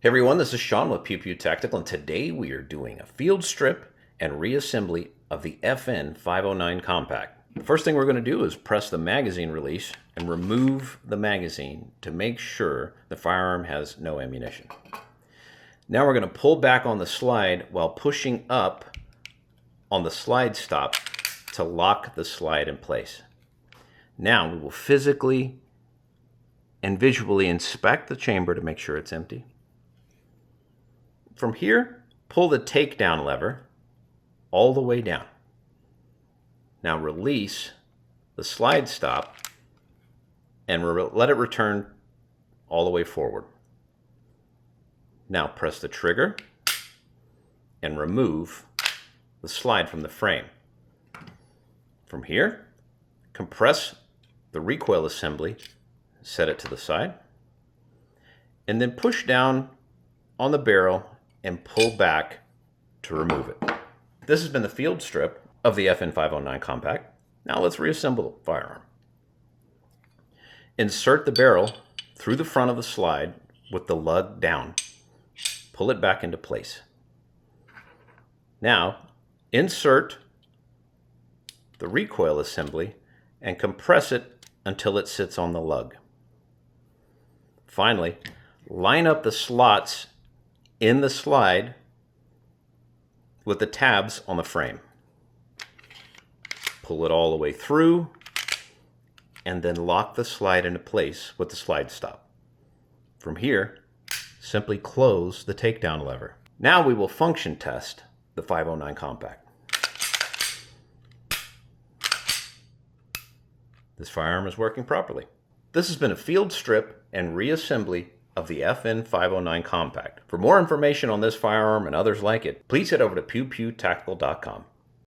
Hey everyone, this is Sean with Pew Pew Tactical, and today we are doing a field strip and reassembly of the FN 509 Compact. The first thing we're going to do is press the magazine release and remove the magazine to make sure the firearm has no ammunition. Now we're going to pull back on the slide while pushing up on the slide stop to lock the slide in place. Now we will physically and visually inspect the chamber to make sure it's empty. From here, pull the takedown lever all the way down. Now release the slide stop and let it return all the way forward. Now press the trigger and remove the slide from the frame. From here, compress the recoil assembly, set it to the side, and then push down on the barrel and pull back to remove it. This has been the field strip of the FN 509 Compact. Now let's reassemble the firearm. Insert the barrel through the front of the slide with the lug down. Pull it back into place. Now insert the recoil assembly and compress it until it sits on the lug. Finally, line up the slots in the slide with the tabs on the frame. Pull it all the way through and then lock the slide into place with the slide stop. From here, simply close the takedown lever. Now we will function test the 509 Compact. This firearm is working properly. This has been a field strip and reassembly of the FN 509 Compact. For more information on this firearm and others like it, please head over to pewpewtactical.com.